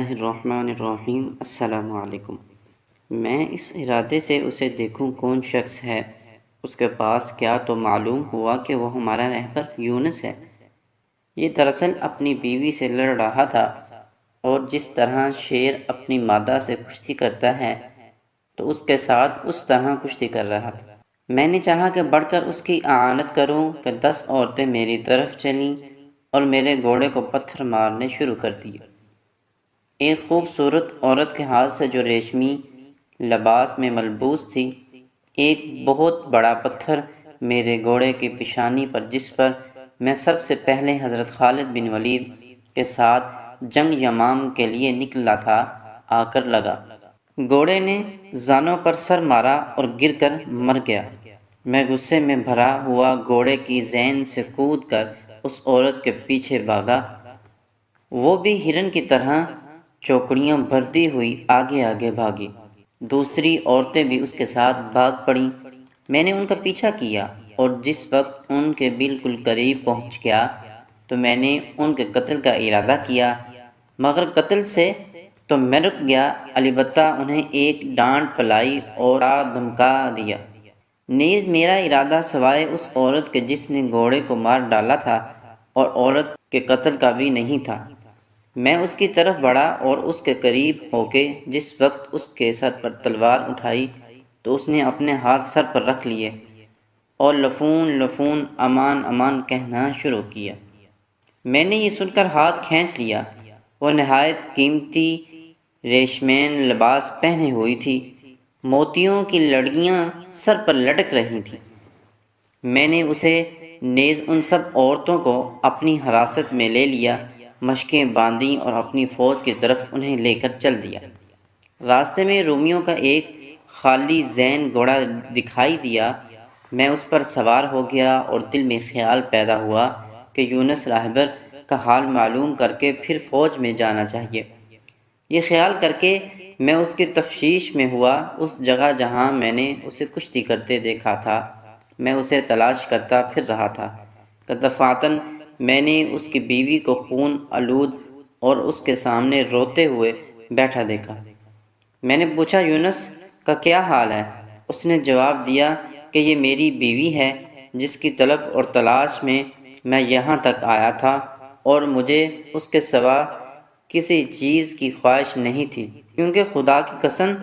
اللہ الرحمن الرحیم۔ السلام علیکم۔ میں اس ارادے سے اسے دیکھوں کون شخص ہے، اس کے پاس کیا، تو معلوم ہوا کہ وہ ہمارا رہبر یونس ہے۔ یہ دراصل اپنی بیوی سے لڑ رہا تھا، اور جس طرح شیر اپنی مادہ سے کشتی کرتا ہے تو اس کے ساتھ اس طرح کشتی کر رہا تھا۔ میں نے چاہا کہ بڑھ کر اس کی اعانت کروں کہ 10 عورتیں میری طرف چلیں اور میرے گھوڑے کو پتھر مارنے شروع کر دیے۔ ایک خوبصورت عورت کے ہاتھ سے جو ریشمی لباس میں ملبوس تھی، ایک بہت بڑا پتھر میرے گھوڑے کی پیشانی پر، جس پر میں سب سے پہلے حضرت خالد بن ولید کے ساتھ جنگ یمام کے لیے نکلا تھا، آ کر لگا۔ گھوڑے نے زانوں پر سر مارا اور گر کر مر گیا۔ میں غصے میں بھرا ہوا گھوڑے کی زین سے کود کر اس عورت کے پیچھے بھاگا۔ وہ بھی ہرن کی طرح چوکڑیاں بھرتی ہوئی آگے آگے بھاگی۔ دوسری عورتیں بھی اس کے ساتھ بھاگ پڑیں۔ میں نے ان کا پیچھا کیا، اور جس وقت ان کے بالکل قریب پہنچ گیا تو میں نے ان کے قتل کا ارادہ کیا، مگر قتل سے تو میں رک گیا، البتہ انہیں ایک ڈانٹ پلائی اور دھمکا دیا۔ نیز میرا ارادہ سوائے اس عورت کے جس نے گھوڑے کو مار ڈالا تھا اور عورت کے قتل کا بھی نہیں تھا۔ میں اس کی طرف بڑھا اور اس کے قریب ہو کے جس وقت اس کے سر پر تلوار اٹھائی تو اس نے اپنے ہاتھ سر پر رکھ لیے اور لفون لفون امان امان کہنا شروع کیا۔ میں نے یہ سن کر ہاتھ کھینچ لیا۔ وہ نہایت قیمتی ریشمین لباس پہنے ہوئی تھی، موتیوں کی لڑیاں سر پر لٹک رہی تھیں۔ میں نے اسے نیز ان سب عورتوں کو اپنی حراست میں لے لیا، مشقیں باندھیں اور اپنی فوج کی طرف انہیں لے کر چل دیا۔ راستے میں رومیوں کا ایک خالی زین گھوڑا دکھائی دیا۔ میں اس پر سوار ہو گیا اور دل میں خیال پیدا ہوا کہ یونس راہبر کا حال معلوم کر کے پھر فوج میں جانا چاہیے۔ یہ خیال کر کے میں اس کی تفتیش میں ہوا۔ اس جگہ جہاں میں نے اسے کشتی کرتے دیکھا تھا، میں اسے تلاش کرتا پھر رہا تھا کہ دفعتاً میں نے اس کی بیوی کو خون آلود اور اس کے سامنے روتے ہوئے بیٹھا دیکھا۔ میں نے پوچھا، یونس کا کیا حال ہے؟ اس نے جواب دیا کہ یہ میری بیوی ہے، جس کی طلب اور تلاش میں یہاں تک آیا تھا، اور مجھے اس کے سوا کسی چیز کی خواہش نہیں تھی، کیونکہ خدا کی قسم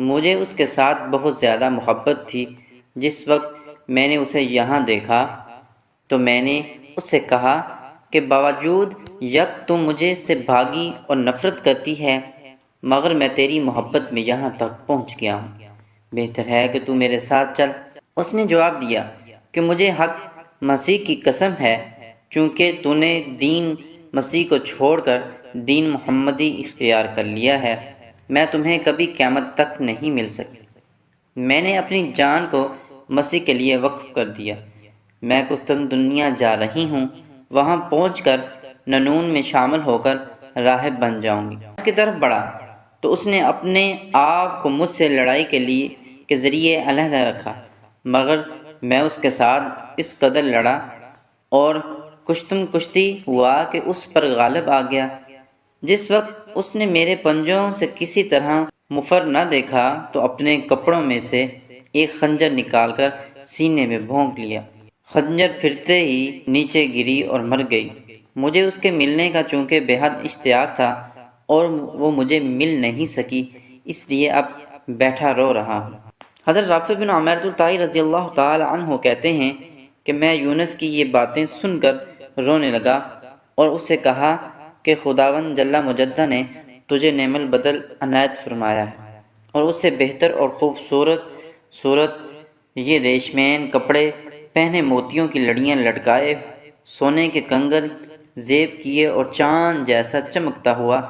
مجھے اس کے ساتھ بہت زیادہ محبت تھی۔ جس وقت میں نے اسے یہاں دیکھا تو میں نے اس سے کہا کہ باوجود یک تم مجھے سے بھاگی اور نفرت کرتی ہے، مگر میں تیری محبت میں یہاں تک پہنچ گیا ہوں، بہتر ہے کہ تو میرے ساتھ چل۔ اس نے جواب دیا کہ مجھے حق مسیح کی قسم ہے، چونکہ تو نے دین مسیح کو چھوڑ کر دین محمدی اختیار کر لیا ہے، میں تمہیں کبھی قیامت تک نہیں مل سکتی۔ میں نے اپنی جان کو مسیح کے لیے وقف کر دیا۔ میں قسطنطنیہ جا رہی ہوں، وہاں پہنچ کر ننون میں شامل ہو کر راہب بن جاؤں گی۔ اس کی طرف بڑھا تو اس نے اپنے آپ کو مجھ سے لڑائی کے ذریعے علیحدہ رکھا، مگر میں اس کے ساتھ اس قدر لڑا اور کشتم کشتی ہوا کہ اس پر غالب آ گیا۔ جس وقت اس نے میرے پنجوں سے کسی طرح مفر نہ دیکھا تو اپنے کپڑوں میں سے ایک خنجر نکال کر سینے میں بھونک لیا۔ خنجر پھرتے ہی نیچے گری اور مر گئی۔ مجھے اس کے ملنے کا چونکہ بے حد اشتیاق تھا اور وہ مجھے مل نہیں سکی، اس لیے اب بیٹھا رو رہا ہوں۔ حضرت رافع بن عمارۃ الطائی رضی اللہ تعالی عنہ کہتے ہیں کہ میں یونس کی یہ باتیں سن کر رونے لگا اور اس سے کہا کہ خداوند جل مجدہ نے تجھے نعم البدل عنایت فرمایا ہے، اور اس سے بہتر اور خوبصورت صورت یہ ریشمین کپڑے پہنے، موتیوں کی لڑیاں لٹکائے، سونے کے کنگن زیب کیے اور چاند جیسا چمکتا ہوا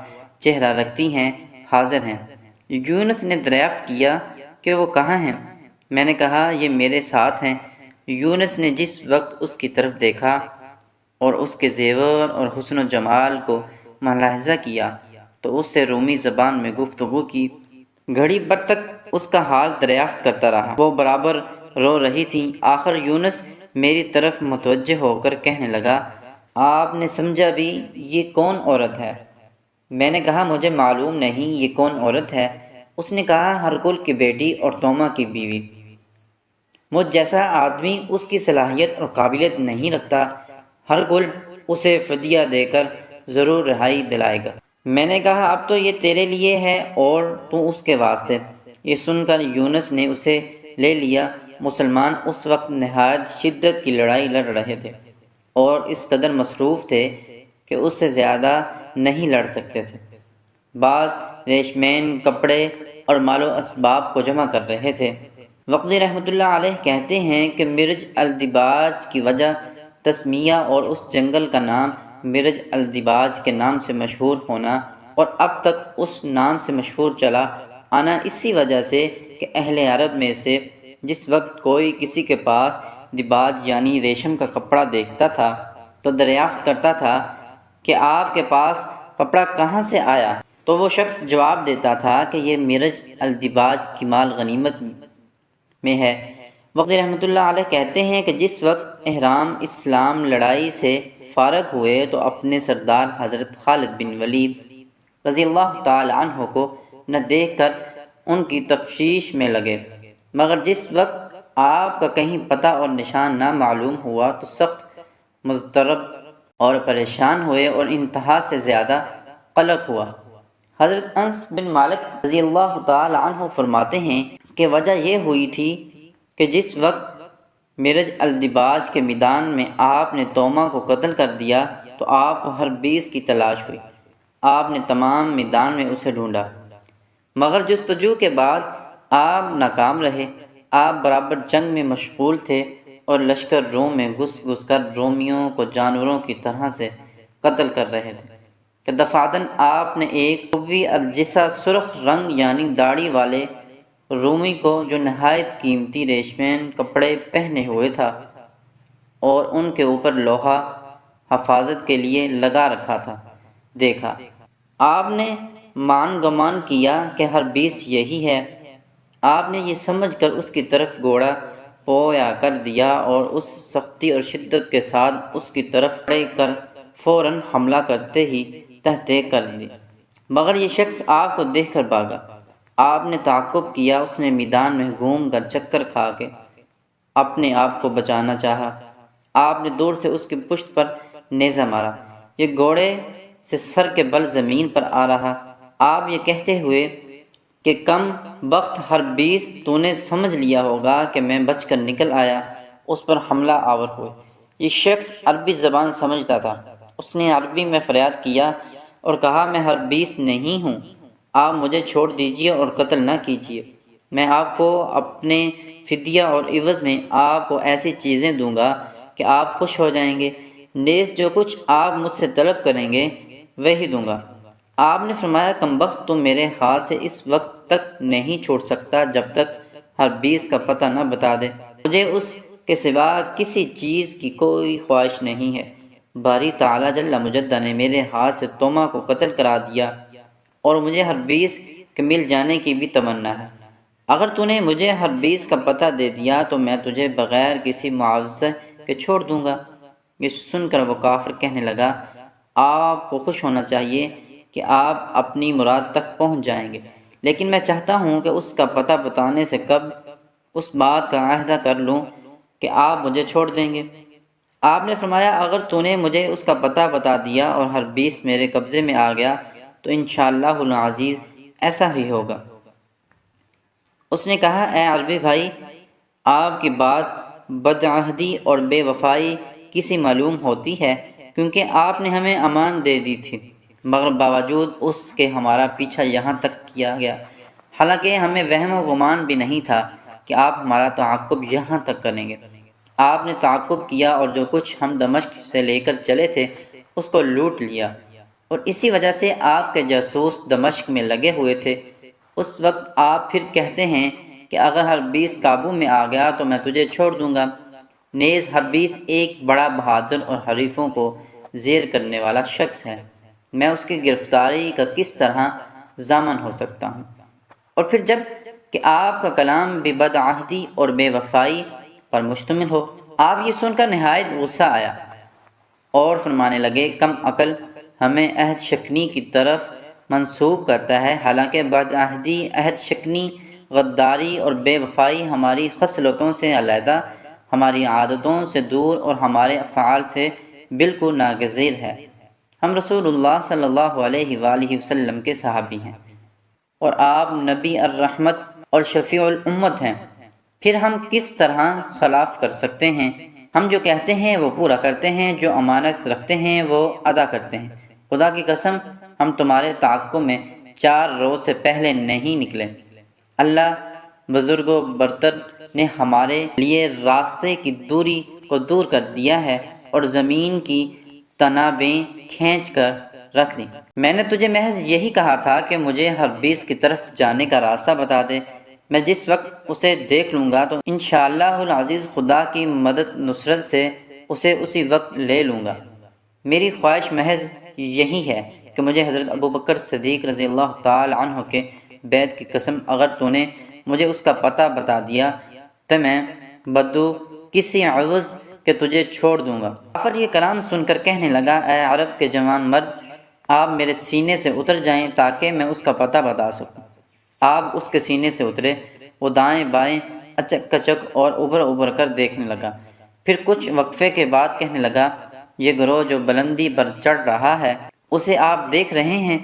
چہرہ رکھتی ہیں، حاضر ہیں۔ یونس نے دریافت کیا کہ وہ کہاں ہیں؟ میں نے کہا یہ میرے ساتھ ہیں۔ یونس نے جس وقت اس کی طرف دیکھا اور اس کے زیور اور حسن و جمال کو ملاحظہ کیا تو اس سے رومی زبان میں گفتگو کی۔ گھڑی بھر تک اس کا حال دریافت کرتا رہا۔ وہ برابر رو رہی تھی۔ آخر یونس میری طرف متوجہ ہو کر کہنے لگا، آپ نے سمجھا بھی یہ کون عورت ہے؟ میں نے کہا مجھے معلوم نہیں یہ کون عورت ہے؟ اس نے کہا ہرکل کی بیٹی اور توما کی بیوی۔ مجھ جیسا آدمی اس کی صلاحیت اور قابلیت نہیں رکھتا، ہرکل اسے فدیہ دے کر ضرور رہائی دلائے گا۔ میں نے کہا اب تو یہ تیرے لیے ہے اور تو اس کے واسطے۔ یہ سن کر یونس نے اسے لے لیا۔ مسلمان اس وقت نہایت شدت کی لڑائی لڑ رہے تھے اور اس قدر مصروف تھے کہ اس سے زیادہ نہیں لڑ سکتے تھے۔ بعض ریشمین کپڑے اور مال و اسباب کو جمع کر رہے تھے۔ وقتی رحمۃ اللہ علیہ کہتے ہیں کہ مرج الدباج کی وجہ تسمیہ اور اس جنگل کا نام مرج الدباج کے نام سے مشہور ہونا اور اب تک اس نام سے مشہور چلا آنا اسی وجہ سے کہ اہل عرب میں سے جس وقت کوئی کسی کے پاس دباج یعنی ریشم کا کپڑا دیکھتا تھا تو دریافت کرتا تھا کہ آپ کے پاس کپڑا کہاں سے آیا، تو وہ شخص جواب دیتا تھا کہ یہ مرج الدباج کی مال غنیمت میں ہے۔ وقتی رحمۃ اللہ علیہ کہتے ہیں کہ جس وقت احرام اسلام لڑائی سے فارغ ہوئے تو اپنے سردار حضرت خالد بن ولید رضی اللہ تعالی عنہ کو نہ دیکھ کر ان کی تفتیش میں لگے، مگر جس وقت آپ کا کہیں پتہ اور نشان نہ معلوم ہوا تو سخت مضطرب اور پریشان ہوئے اور انتہا سے زیادہ قلق ہوا۔ حضرت انس بن مالک رضی اللہ تعالی عنہ فرماتے ہیں کہ وجہ یہ ہوئی تھی کہ جس وقت مرج الدباج کے میدان میں آپ نے توما کو قتل کر دیا تو آپ کو ہر 20 کی تلاش ہوئی۔ آپ نے تمام میدان میں اسے ڈھونڈا، مگر جستجو کے بعد آپ ناکام رہے۔ آپ برابر جنگ میں مشغول تھے اور لشکر روم میں گھس گھس کر رومیوں کو جانوروں کی طرح سے قتل کر رہے تھے کہ دفعتاً آپ نے ایک قوی الجثہ سرخ رنگ یعنی داڑھی والے رومی کو جو نہایت قیمتی ریشمین کپڑے پہنے ہوئے تھا اور ان کے اوپر لوہا حفاظت کے لیے لگا رکھا تھا دیکھا۔ آپ نے مان گمان کیا کہ ہر 20 یہی ہے۔ آپ نے یہ سمجھ کر اس کی طرف گھوڑا پویا کر دیا اور اس سختی اور شدت کے ساتھ اس کی طرف بڑھ کر فوراً حملہ کرتے ہی تہتے کر دی، مگر یہ شخص آپ کو دیکھ کر بھاگا۔ آپ نے تعقب کیا، اس نے میدان میں گھوم کر چکر کھا کے اپنے آپ کو بچانا چاہا۔ آپ نے دور سے اس کی پشت پر نیزہ مارا، یہ گھوڑے سے سر کے بل زمین پر آ رہا۔ آپ یہ کہتے ہوئے کہ کم بخت ہر 20 تو نے سمجھ لیا ہوگا کہ میں بچ کر نکل آیا، اس پر حملہ آور ہوئے۔ یہ شخص عربی زبان سمجھتا تھا، اس نے عربی میں فریاد کیا اور کہا میں ہر 20 نہیں ہوں، آپ مجھے چھوڑ دیجیے اور قتل نہ کیجیے، میں آپ کو اپنے فدیہ اور عوض میں آپ کو ایسی چیزیں دوں گا کہ آپ خوش ہو جائیں گے، نیز جو کچھ آپ مجھ سے طلب کریں گے وہی دوں گا۔ آپ نے فرمایا کم بخت تم میرے ہاتھ سے اس وقت تک نہیں چھوڑ سکتا جب تک ہر 20 کا پتہ نہ بتا دے۔ مجھے اس کے سوا کسی چیز کی کوئی خواہش نہیں ہے۔ باری تعالیٰ جل مجدہ نے میرے ہاتھ سے توما کو قتل کرا دیا اور مجھے ہر 20 کے مل جانے کی بھی تمنا ہے۔ اگر تو نے مجھے ہر 20 کا پتہ دے دیا تو میں تجھے بغیر کسی معاوضے کے چھوڑ دوں گا۔ یہ سن کر وہ کافر کہنے لگا آپ کو خوش ہونا چاہیے کہ آپ اپنی مراد تک پہنچ جائیں گے، لیکن میں چاہتا ہوں کہ اس کا پتہ بتانے سے قبل اس بات کا عہدہ کر لوں کہ آپ مجھے چھوڑ دیں گے۔ آپ نے فرمایا اگر تو نے مجھے اس کا پتہ بتا دیا اور ہر 20 میرے قبضے میں آ گیا تو انشاءاللہ العزیز ایسا ہی ہوگا۔ اس نے کہا اے عربی بھائی، آپ کی بات بدعہدی اور بے وفائی کسی معلوم ہوتی ہے، کیونکہ آپ نے ہمیں امان دے دی تھی، مگر باوجود اس کے ہمارا پیچھا یہاں تک کیا گیا، حالانکہ ہمیں وہم و گمان بھی نہیں تھا کہ آپ ہمارا تعاقب یہاں تک کریں گے۔ آپ نے تعاقب کیا اور جو کچھ ہم دمشق سے لے کر چلے تھے اس کو لوٹ لیا، اور اسی وجہ سے آپ کے جاسوس دمشق میں لگے ہوئے تھے۔ اس وقت آپ پھر کہتے ہیں کہ اگر ہر 20 قابو میں آ گیا تو میں تجھے چھوڑ دوں گا، نیز ہر 20 ایک بڑا بہادر اور حریفوں کو زیر کرنے والا شخص ہے، میں اس کی گرفتاری کا کس طرح ضامن ہو سکتا ہوں؟ اور پھر جب کہ آپ کا کلام بھی بدعہدی اور بے وفائی پر مشتمل ہو۔ آپ یہ سن کر نہایت غصہ آیا اور فرمانے لگے کم عقل، ہمیں عہد شکنی کی طرف منسوب کرتا ہے، حالانکہ بدعہدی، عہد شکنی، غداری اور بے وفائی ہماری خصلتوں سے علیحدہ، ہماری عادتوں سے دور اور ہمارے افعال سے بالکل ناگزیر ہے۔ ہم رسول اللہ صلی اللہ علیہ وآلہ وسلم کے صحابی ہیں اور آپ نبی الرحمت اور شفیع الامت ہیں، پھر ہم کس طرح خلاف کر سکتے ہیں؟ ہم جو کہتے ہیں وہ پورا کرتے ہیں، جو امانت رکھتے ہیں وہ ادا کرتے ہیں۔ خدا کی قسم ہم تمہارے تعاقب میں 4 روز سے پہلے نہیں نکلے۔ اللہ بزرگ و برتر نے ہمارے لیے راستے کی دوری کو دور کر دیا ہے اور زمین کی تنابیں کھینچ کر رکھ دیں۔ میں نے تجھے محض یہی کہا تھا کہ مجھے حربیس کی طرف جانے کا راستہ بتا دے، میں جس وقت اسے دیکھ لوں گا تو انشاءاللہ العزیز خدا کی مدد نصرت سے اسے اسی وقت لے لوں گا۔ میری خواہش محض یہی ہے کہ مجھے حضرت ابوبکر صدیق رضی اللہ تعالی عنہ کے بیعت کی قسم، اگر تو نے مجھے اس کا پتہ بتا دیا تو میں بدو کسی عوض کہ تجھے چھوڑ دوں گا۔ جعفر یہ کلام سن کر کہنے لگا، اے عرب کے جوان مرد، آپ میرے سینے سے اتر جائیں تاکہ میں اس کا پتہ بتا سکوں۔ آپ اس کے سینے سے اترے، وہ دائیں بائیں اچک کچک اور ابھر ابھر کر دیکھنے لگا، پھر کچھ وقفے کے بعد کہنے لگا، یہ گروہ جو بلندی پر چڑھ رہا ہے اسے آپ دیکھ رہے ہیں؟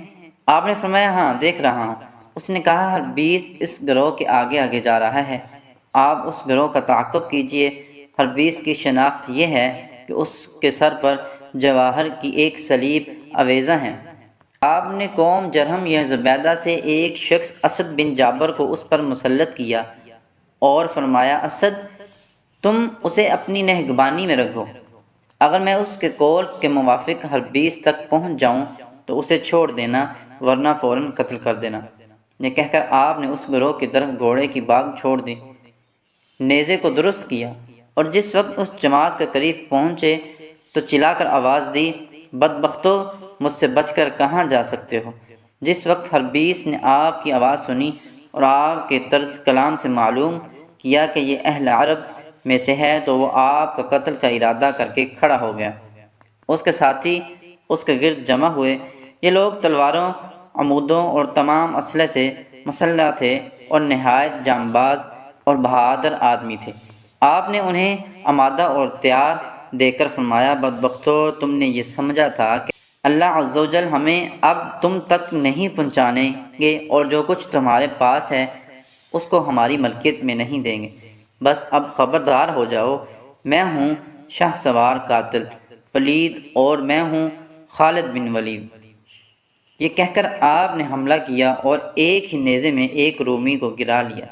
آپ نے فرمایا، ہاں دیکھ رہا ہوں۔ اس نے کہا، حربیس اس گروہ کے آگے آگے جا رہا ہے، آپ اس گروہ کا تعاقب کیجئے۔ حربیس کی شناخت یہ ہے کہ اس کے سر پر جواہر کی ایک سلیب آویزاں ہیں۔ آپ نے قوم جرہم یا زبیدہ سے ایک شخص اسد بن جابر کو اس پر مسلط کیا اور فرمایا، اسد تم اسے اپنی نگہبانی میں رکھو، اگر میں اس کے قول کے موافق حربیس تک پہنچ جاؤں تو اسے چھوڑ دینا، ورنہ فوراً قتل کر دینا۔ یہ کہہ کر آپ نے اس گروہ کی طرف گھوڑے کی باگ چھوڑ دی، نیزے کو درست کیا اور جس وقت اس جماعت کے قریب پہنچے تو چلا کر آواز دی، بدبختو، مجھ سے بچ کر کہاں جا سکتے ہو؟ جس وقت حربیس نے آپ کی آواز سنی اور آپ کے طرز کلام سے معلوم کیا کہ یہ اہل عرب میں سے ہے تو وہ آپ کا قتل کا ارادہ کر کے کھڑا ہو گیا۔ اس کے ساتھی اس کے گرد جمع ہوئے۔ یہ لوگ تلواروں، عمودوں اور تمام اسلحے سے مسلح تھے اور نہایت جانباز اور بہادر آدمی تھے۔ آپ نے انہیں آمادہ اور تیار دیکھ کر فرمایا، بدبختو، تم نے یہ سمجھا تھا کہ اللہ عز و جل ہمیں اب تم تک نہیں پہنچانیں گے اور جو کچھ تمہارے پاس ہے اس کو ہماری ملکیت میں نہیں دیں گے۔ بس اب خبردار ہو جاؤ، میں ہوں شاہ سوار قاتل پلید اور میں ہوں خالد بن ولید۔ یہ کہہ کر آپ نے حملہ کیا اور ایک ہی نیزے میں ایک رومی کو گرا لیا،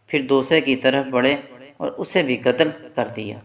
پھر دوسرے کی طرف بڑھے اور اسے بھی قتل کر دیا۔